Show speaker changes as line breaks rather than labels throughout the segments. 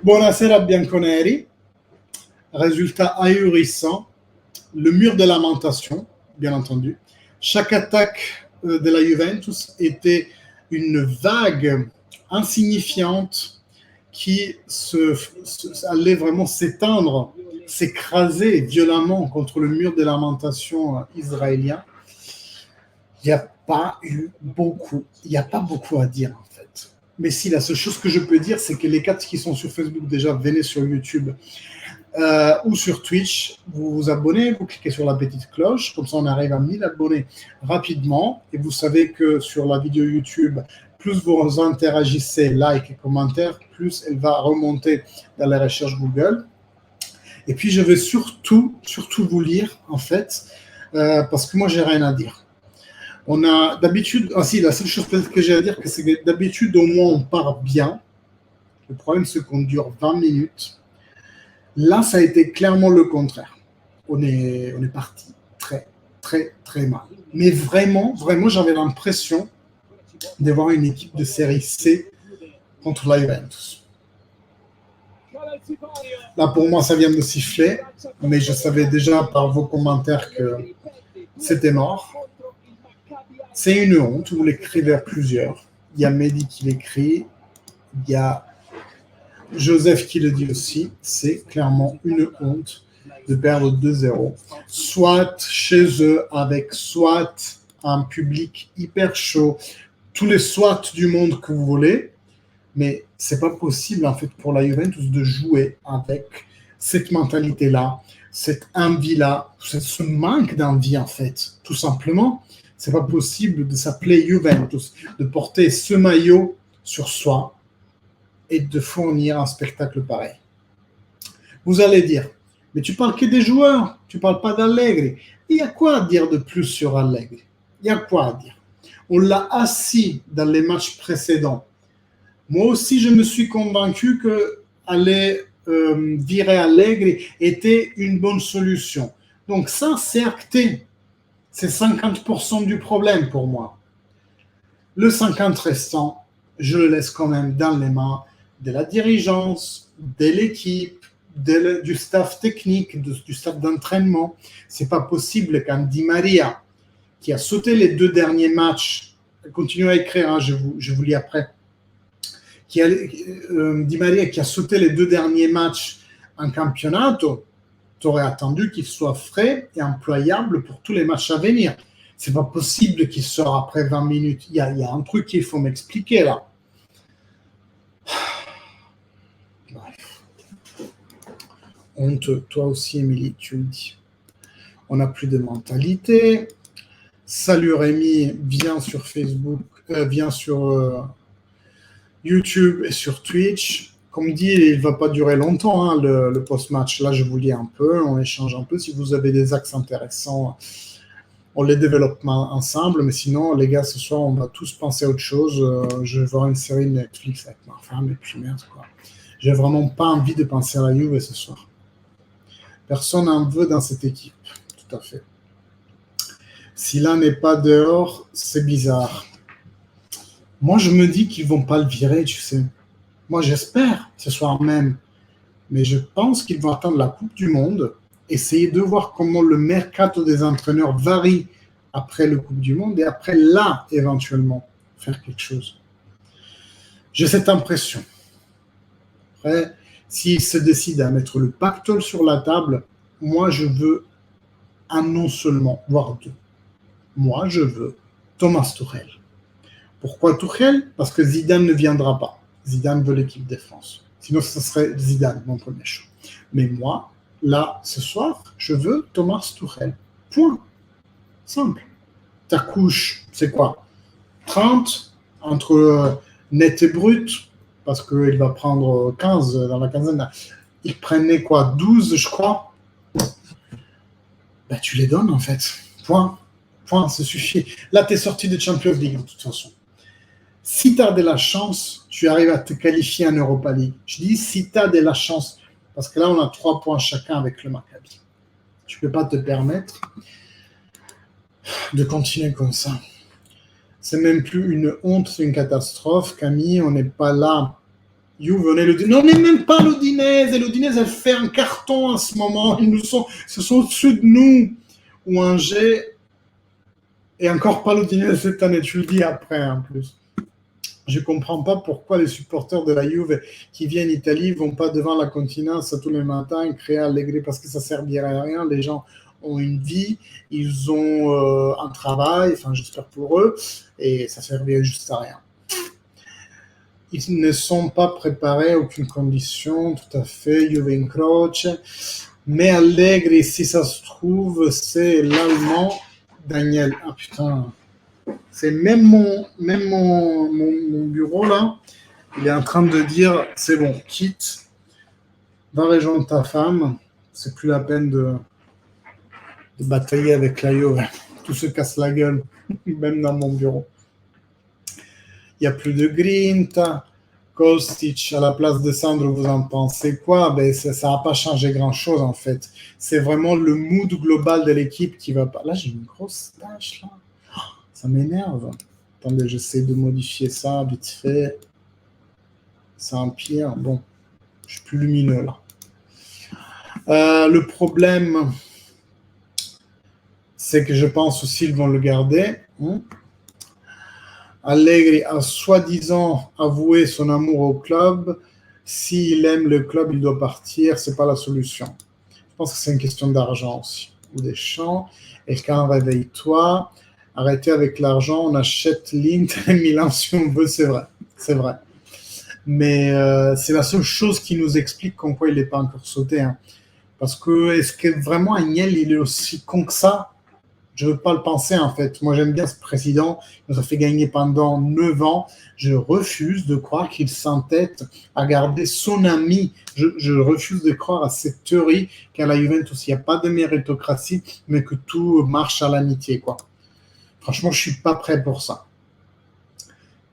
Buonasera bianconeri, résultat ahurissant, le mur de lamentation, bien entendu. Chaque attaque de la Juventus était une vague insignifiante qui allait vraiment s'étendre, s'écraser violemment contre le mur de lamentation israélien. Il n'y a pas beaucoup à dire en fait. Mais si, la seule chose que je peux dire, c'est que les 4 qui sont sur Facebook déjà, venez sur YouTube ou sur Twitch, vous vous abonnez, vous cliquez sur la petite cloche, comme ça on arrive à 1000 abonnés rapidement. Et vous savez que sur la vidéo YouTube, plus vous interagissez, like et commentaires, plus elle va remonter dans les recherches Google. Et puis je vais surtout vous lire en fait, parce que moi j'ai rien à dire. On a d'habitude, la seule chose peut-être que j'ai à dire, c'est que d'habitude, au moins, on part bien. Le problème, c'est qu'on dure 20 minutes. Là, ça a été clairement le contraire. On est parti très mal. Mais vraiment, j'avais l'impression d'avoir une équipe de série C contre la Juventus. Là, pour moi, ça vient de siffler, mais je savais déjà par vos commentaires que c'était mort. C'est une honte, vous l'écrivez à plusieurs. Il y a Mehdi qui l'écrit, il y a Joseph qui le dit aussi. C'est clairement une honte de perdre 2-0. Soit chez eux, avec soit un public hyper chaud, tous les soit du monde que vous voulez, mais c'est pas possible en fait pour la Juventus de jouer avec cette mentalité-là, cette envie-là, ce manque d'envie en fait, tout simplement. C'est pas possible de s'appeler Juventus, de porter ce maillot sur soi et de fournir un spectacle pareil. Vous allez dire, mais tu parles que des joueurs, tu parles pas d'Allegri. Il y a quoi à dire de plus sur Allegri? Il y a quoi à dire? On l'a assis dans les matchs précédents. Moi aussi, je me suis convaincu que aller virer Allegri était une bonne solution. Donc ça, c'est acté. C'est 50% du problème pour moi. Le 50% restant, je le laisse quand même dans les mains de la dirigeance, de l'équipe, du staff technique, du staff d'entraînement. C'est pas possible qu'un Di Maria, qui a sauté les 2 derniers matchs, continuez à écrire, hein, je vous lis après, Di Maria qui a sauté les 2 derniers matchs en campionato, tu aurais attendu qu'il soit frais et employable pour tous les matchs à venir. C'est pas possible qu'il sort après 20 minutes. Il y a un truc qu'il faut m'expliquer là. Bref. Honte, toi aussi, Émilie, tu le dis. On n'a plus de mentalité. Salut Rémi, viens sur Facebook, viens sur YouTube et sur Twitch. Comme dit, il ne va pas durer longtemps, hein, le post-match. Là, je vous lis un peu, on échange un peu. Si vous avez des axes intéressants, on les développe ensemble. Mais sinon, les gars, ce soir, on va tous penser à autre chose. Je vais voir une série de Netflix avec ma femme et puis merde, quoi. J'ai vraiment pas envie de penser à la Juve ce soir. Personne n'en veut dans cette équipe. Tout à fait. Si l'un n'est pas dehors, c'est bizarre. Moi, je me dis qu'ils vont pas le virer, tu sais. Moi, j'espère ce soir même, mais je pense qu'ils vont attendre la Coupe du Monde, essayer de voir comment le mercato des entraîneurs varie après le Coupe du Monde et après là, éventuellement, faire quelque chose. J'ai cette impression. Après, s'ils se décident à mettre le pactole sur la table, moi, je veux un non seulement, voire 2. Moi, je veux Thomas Tuchel. Pourquoi Tuchel? Parce que Zidane ne viendra pas. Zidane veut l'équipe de France. Sinon, ce serait Zidane, mon premier choix. Mais moi, là, ce soir, je veux Thomas Tuchel. Point. Simple. Ta couche, c'est quoi? 30 entre net et brut, parce qu'il va prendre 15 dans la quinzaine. Il prenait quoi? 12, je crois. Ben, tu les donnes, en fait. Point. Ça suffit. Là, tu es sorti de Champions League, de toute façon. Si tu as de la chance, tu arrives à te qualifier en Europa League. Je dis si tu as de la chance, parce que là, on a 3 points chacun avec le Maccabi. Tu ne peux pas te permettre de continuer comme ça. C'est même plus une honte, c'est une catastrophe. Camille, on n'est pas là Juve, on est non, on n'est même pas l'Udinese. L'Udinese, elle fait un carton en ce moment. Ce sont au-dessus de nous. Ou Angers, et encore pas l'Udinese cette année, tu le dis après en plus. Je ne comprends pas pourquoi les supporters de la Juve qui viennent d'Italie ne vont pas devant la continence tous les matins créer Allegri parce que ça ne servirait à rien. Les gens ont une vie, ils ont un travail, enfin j'espère pour eux, et ça ne servirait juste à rien. Ils ne sont pas préparés à aucune condition, tout à fait, Juve incroche. Mais Allegri, si ça se trouve, c'est l'Allemand Daniel. Ah putain, c'est même mon bureau là, il est en train de dire c'est bon, quitte, va rejoindre ta femme, c'est plus la peine de batailler avec la Juve. Tout se casse la gueule, même dans mon bureau. Il n'y a plus de grinta. Kostic à la place de Sandro, vous en pensez quoi? Ben, ça n'a pas changé grand-chose en fait. C'est vraiment le mood global de l'équipe qui va pas. Là, j'ai une grosse tâche là. Ça m'énerve. Attendez, j'essaie de modifier ça vite fait. Ça empire. Bon, je suis plus lumineux là. Le problème, c'est que je pense aussi qu'ils vont le garder. Allegri a soi-disant avoué son amour au club. S'il aime le club, il doit partir. C'est pas la solution. Je pense que c'est une question d'argent aussi, ou des champs. Et quand réveille-toi, arrêtez avec l'argent, on achète l'Inter et Milan si on veut, c'est vrai. C'est vrai. Mais c'est la seule chose qui nous explique pourquoi il n'est pas encore sauté. Hein. Parce que est-ce que vraiment Agnelli, il est aussi con que ça? Je ne veux pas le penser en fait. Moi j'aime bien ce président, il nous a fait gagner pendant 9 ans. Je refuse de croire qu'il s'entête à garder son ami. Je refuse de croire à cette théorie qu'à la Juventus, il n'y a pas de méritocratie, mais que tout marche à l'amitié. Quoi. Franchement, je ne suis pas prêt pour ça.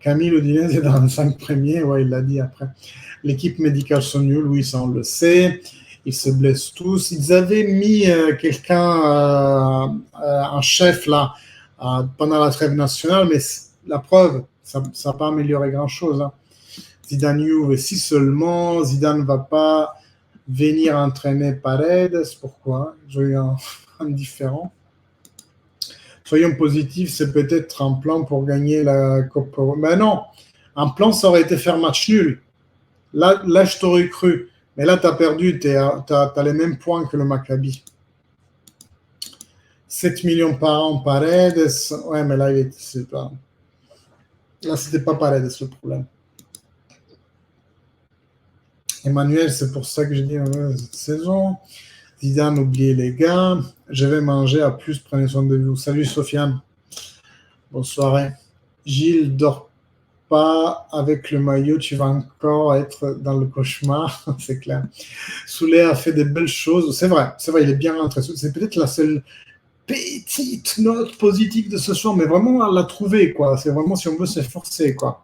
Camille Udinese est dans les 5 premiers, ouais, il l'a dit après. L'équipe médicale sont nuls, oui, ça on le sait. Ils se blessent tous. Ils avaient mis quelqu'un en chef là pendant la trêve nationale, mais la preuve, ça n'a pas amélioré grand-chose. Hein. Zidane Juve, si seulement Zidane ne va pas venir entraîner Paredes, pourquoi? Je suis indifférent. Soyons positifs, c'est peut-être un plan pour gagner la Coupe. Mais non, un plan, ça aurait été faire match nul. Là je t'aurais cru. Mais là, tu as perdu, tu as les mêmes points que le Maccabi. 7 millions par an, Paredes. Ouais, mais là, là c'était pas Paredes le problème. Emmanuel, c'est pour ça que j'ai dit cette saison. Zidane, oubliez les gars. Je vais manger à plus, prenez soin de vous. Salut Sofiane. Bonne soirée. Gilles, dors pas avec le maillot, tu vas encore être dans le cauchemar, c'est clair. Soulet a fait des belles choses, c'est vrai, il est bien rentré. C'est peut-être la seule petite note positive de ce soir, mais vraiment à la trouver, quoi. C'est vraiment si on veut s'efforcer, quoi.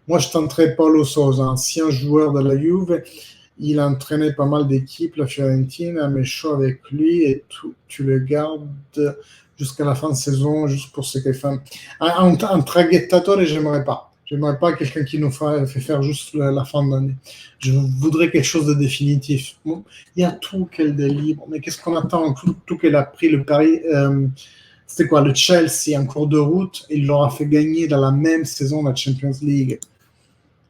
Moi, je tenterais Paulo Sousa, ancien joueur de la Juve. Il entraînait pas mal d'équipes, la Fiorentina, mais chaud avec lui et tu le gardes jusqu'à la fin de saison, juste pour ce qu'il fait. Un traghettatore, j'aimerais pas. J'aimerais pas quelqu'un qui nous fait faire juste la fin d'année. Je voudrais quelque chose de définitif. Bon, il y a tout qu'elle délivre, mais qu'est-ce qu'on attend? Tout qu'elle a pris le pari. C'était quoi? Le Chelsea en cours de route. Il leur a fait gagner dans la même saison la Champions League.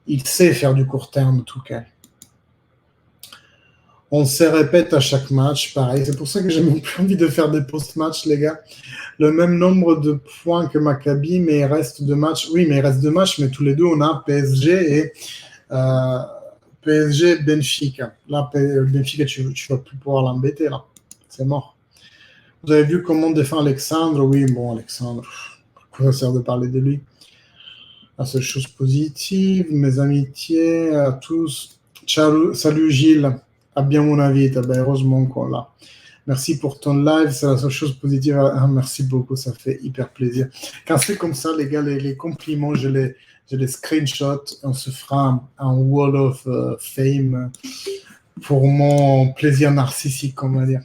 Il sait faire du court terme, tout cas. On se répète à chaque match, pareil. C'est pour ça que j'ai même plus envie de faire des post-matchs, les gars. Le même nombre de points que Maccabi, mais il reste 2 matchs. Oui, mais il reste 2 matchs, mais tous les deux, on a PSG et PSG Benfica. Là, Benfica, tu vas plus pouvoir l'embêter, là. C'est mort. Vous avez vu comment défend Alexandre? Oui, bon, Alexandre, pourquoi ça sert de parler de lui? La seule chose positive, mes amitiés à tous. Ciao, salut Gilles. À bien mon avis, heureusement qu'on l'a. Merci pour ton live, c'est la seule chose positive. Ah, merci beaucoup, ça fait hyper plaisir. Quand c'est comme ça, les gars, les compliments, je les screenshot. On se fera un wall of fame pour mon plaisir narcissique, on va dire.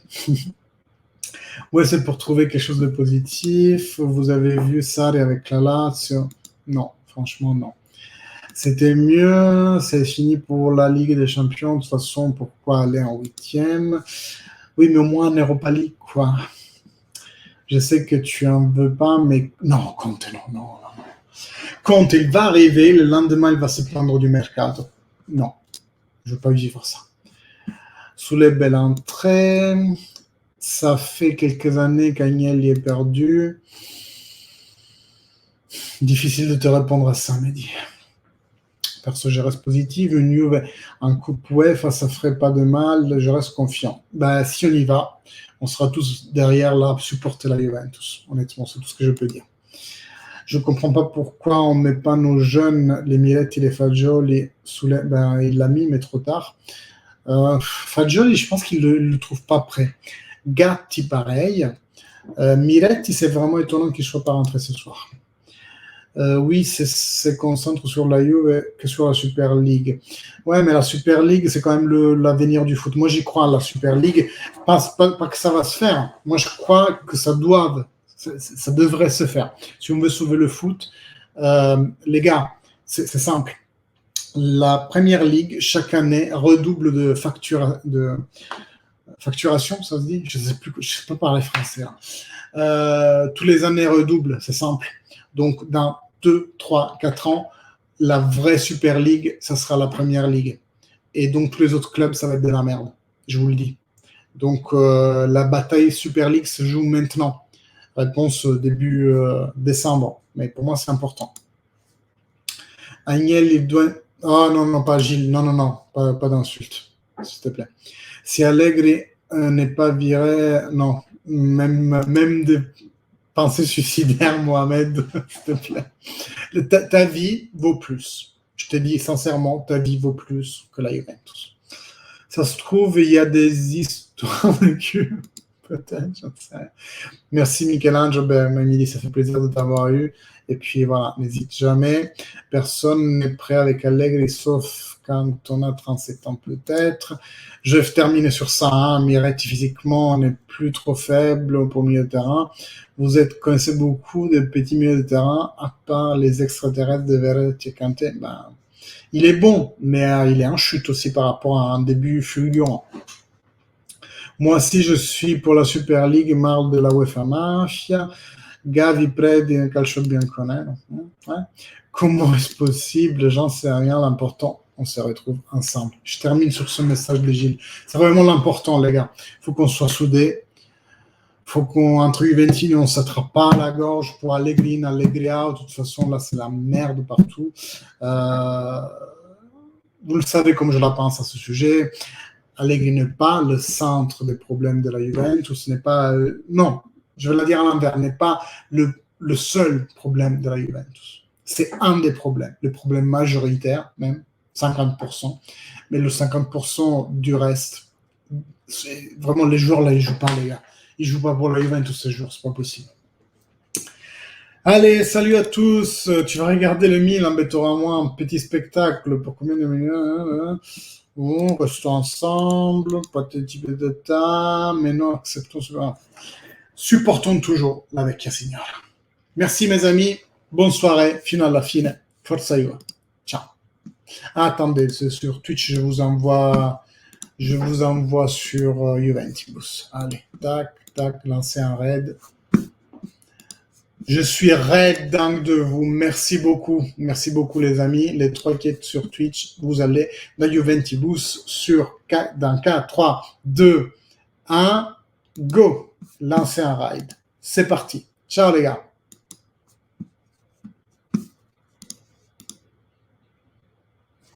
Ouais, c'est pour trouver quelque chose de positif. Vous avez vu ça avec la Lazio? Non, franchement, non. C'était mieux, c'est fini pour la Ligue des Champions. De toute façon, pourquoi aller en 8e? Oui, mais au moins en Europa League, quoi. Je sais que tu en veux pas, mais non, Conte, non. Conte, il va arriver, le lendemain, il va se plaindre du mercato. Non, je ne veux pas vivre ça. Sous les belles entrées, ça fait quelques années qu'Agnelli est perdu. Difficile de te répondre à ça, Mehdi. Perso, je reste positive. Une Juve en Coupe UEFA, ça ferait pas de mal. Je reste confiant. Ben, si on y va, on sera tous derrière là, supporter la Juventus. Honnêtement, c'est tout ce que je peux dire. Je ne comprends pas pourquoi on ne met pas nos jeunes, les Miretti, les Fagioli, sous les... Ben, il l'a mis, mais trop tard. Fagioli, je pense qu'il ne le trouve pas prêt. Gatti, pareil. Miretti, c'est vraiment étonnant qu'il ne soit pas rentré ce soir. Oui, c'est concentre sur la Juve que sur la Super League. Ouais, mais la Super League, c'est quand même l'avenir du foot. Moi, j'y crois, la Super League. Pas que ça va se faire. Moi, je crois que ça devrait se faire. Si on veut sauver le foot, les gars, c'est simple. La Première Ligue, chaque année, redouble de facturation, ça se dit? Je ne sais pas parler français. Tous les années redouble, c'est simple. Donc, dans 2, 3, 4 ans, la vraie Super League, ça sera la Première Ligue. Et donc, tous les autres clubs, ça va être de la merde. Je vous le dis. Donc, la bataille Super League se joue maintenant. Réponse début décembre. Mais pour moi, c'est important. Agnel, il doit... Oh non, pas Gilles. Non, pas d'insulte, s'il te plaît. Si Allegri n'est pas viré, non. Même de pensée suicidaire, Mohamed, s'il te plaît. Ta vie vaut plus. Je te dis sincèrement, ta vie vaut plus que la Juventus. Ça se trouve, il y a des histoires de cul. Peut-être, j'en sais rien. Merci Michel-Ange, Émilie, ça fait plaisir de t'avoir eu. Et puis voilà, n'hésite jamais. Personne n'est prêt avec Allegri, sauf quand on a 37 ans peut-être. Je vais terminer sur ça. Miretti, physiquement, n'est plus trop faible pour milieu de terrain. Vous connaissez beaucoup de petits milieux de terrain, à part les extraterrestres de Verratti et Kanté. Il est bon, mais il est en chute aussi par rapport à un début fulgurant. Moi aussi, je suis pour la Super League, marre de la UEFA Mafia. Gavi Predi, un calcio bianconero. Ouais. Comment est-ce possible? J'en sais rien. L'important, on se retrouve ensemble. Je termine sur ce message de Gilles. C'est vraiment l'important, les gars. Il faut qu'on soit soudés. Il faut qu'entre Juventini, on ne s'attrape pas à la gorge pour Allegri in, Allegri out. De toute façon, là, c'est la merde partout. Vous le savez comme je la pense à ce sujet. Allegri n'est pas le centre des problèmes de la Juventus, n'est pas, non, je vais la dire à l'envers, n'est pas le seul problème de la Juventus. C'est un des problèmes, le problème majoritaire, même 50%, mais le 50% du reste, c'est vraiment les joueurs là, ils jouent pas, les gars. Ils jouent pas pour la Juventus ces jours, c'est pas possible. Allez, salut à tous. Tu vas regarder le Milan, t'auras moi un petit spectacle pour combien de minutes? Bon, restons ensemble, patati patata, mais non, acceptons cela. Supportons toujours la vecchia signora. Merci mes amis, bonne soirée, fino alla fine, forza Juve. Ciao. Attendez, c'est sur Twitch, je vous envoie sur Juventus. Allez, tac, lancez un raid. Je suis raide dingue de vous. Merci beaucoup les amis. Les 3 qui êtes sur Twitch, vous allez dans Juventus dans 4, 3, 2, 1, go. Lancez un raid. C'est parti. Ciao les gars.